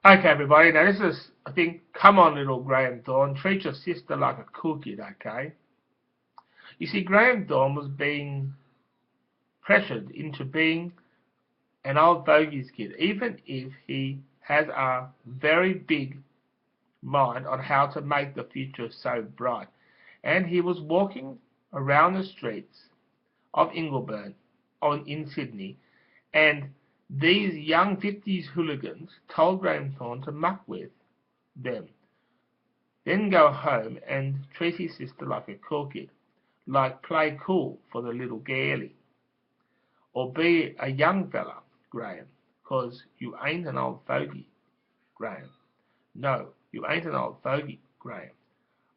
Okay, everybody, now this is, I think, come on, little Graham Thorne, treat your sister like a cool kid, okay? You see, Graham Thorne was being pressured into being an old fogey's kid, even if he has a very big mind on how to make the future so bright. And he was walking around the streets of Ingleburn in Sydney, and these young 50s hooligans told Graham Thorne to muck with them, then go home and treat his sister like a cool kid, like play cool for the little girlie, or be a young fella, Graham, 'cause you ain't an old fogey, Graham. No, you ain't an old fogey, Graham.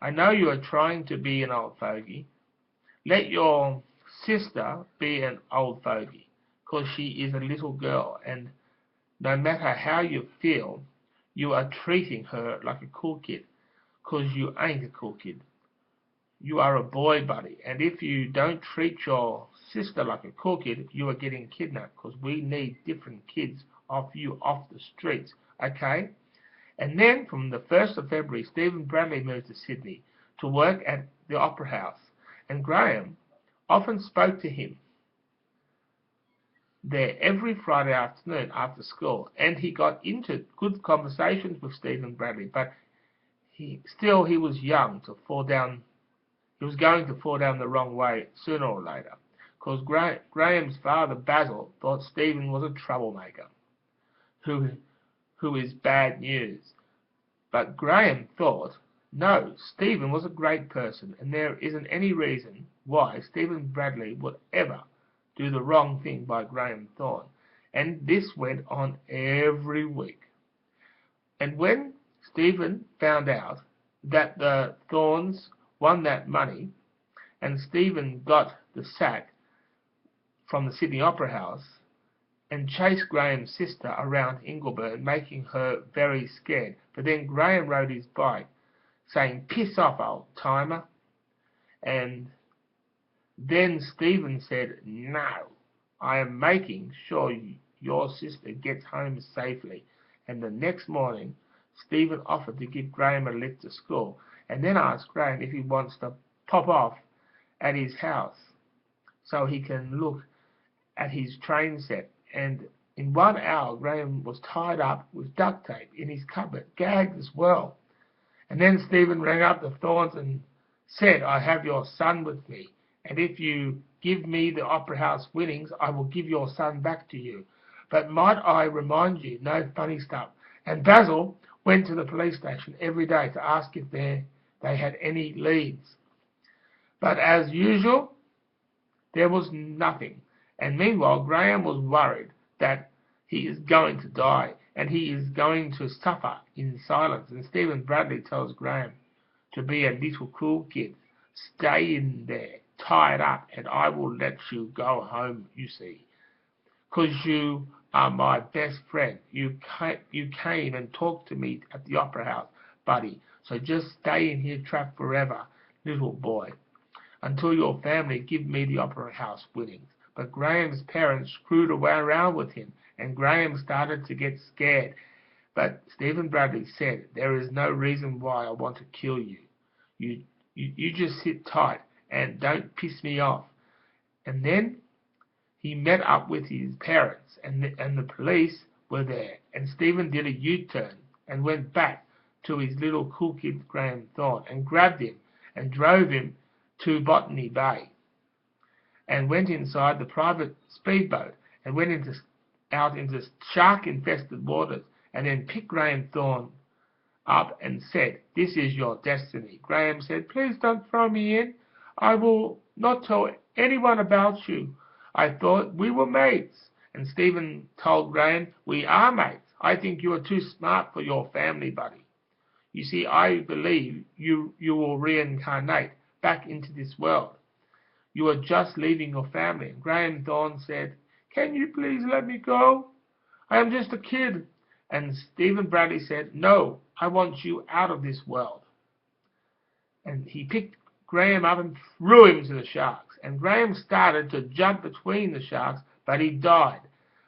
I know you are trying to be an old fogey. Let your sister be an old fogey, 'cause she is a little girl, and no matter how you feel, you are treating her like a cool kid, 'cause you ain't a cool kid. You are a boy, buddy, and if you don't treat your sister like a cool kid, you are getting kidnapped, 'cause we need different kids off you off the streets, okay? And then from the 1st of February, Stephen Bradley moved to Sydney to work at the Opera House, and Graham often spoke to him there every Friday afternoon after school, and he got into good conversations with Stephen Bradley, but he was young to fall down. He was going to fall down the wrong way sooner or later, because Graham's father, Basil, thought Stephen was a troublemaker who is bad news. But Graham thought, no, Stephen was a great person, and there isn't any reason why Stephen Bradley would ever do the wrong thing by Graham Thorne. And this went on every week. And when Stephen found out that the Thornes won that money, and Stephen got the sack from the Sydney Opera House and chased Graham's sister around Ingleburn, making her very scared. But then Graham rode his bike, saying, "Piss off, old timer." And then Stephen said, "No, I am making sure your sister gets home safely." And the next morning, Stephen offered to give Graham a lift to school, and then asked Graham if he wants to pop off at his house so he can look at his train set. And in 1 hour, Graham was tied up with duct tape in his cupboard, gagged as well. And then Stephen rang up the Thornes and said, "I have your son with me, and if you give me the Opera House winnings, I will give your son back to you. But might I remind you, no funny stuff." And Basil went to the police station every day to ask if they had any leads. But as usual, there was nothing. And meanwhile, Graham was worried that he is going to die, and he is going to suffer in silence. And Stephen Bradley tells Graham to be a little cool kid. Stay in there, tied up, and I will let you go home, you see. 'Cause you are my best friend. You came and talked to me at the Opera House, buddy. So just stay in here trapped forever, little boy, until your family give me the Opera House winnings. But Graham's parents screwed around with him, and Graham started to get scared. But Stephen Bradley said, "There is no reason why I want to kill you. You just sit tight and don't piss me off." And then he met up with his parents, and the police were there, and Stephen did a U-turn and went back to his little cool kid Graham Thorne and grabbed him and drove him to Botany Bay, and went inside the private speedboat and went out into shark-infested waters, and then picked Graham Thorne up and said, "This is your destiny." Graham said, "Please don't throw me in. I will not tell anyone about you. I thought we were mates." And Stephen told Graham, "We are mates. I think you are too smart for your family, buddy. You see, I believe you will reincarnate back into this world. You are just leaving your family." And Graham Thorne said, "Can you please let me go? I am just a kid." And Stephen Bradley said, "No, I want you out of this world." And he picked Graham up and threw him to the sharks. And Graham started to jump between the sharks, but he died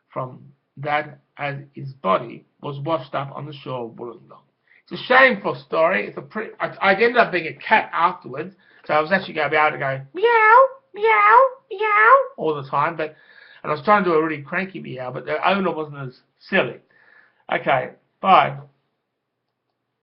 from that as his body was washed up on the shore of Wollongong. It's a shameful story. I ended up being a cat afterwards, so I was actually going to be able to go meow, meow, meow all the time. And I was trying to do a really cranky meow, but the owner wasn't as silly. Okay, bye.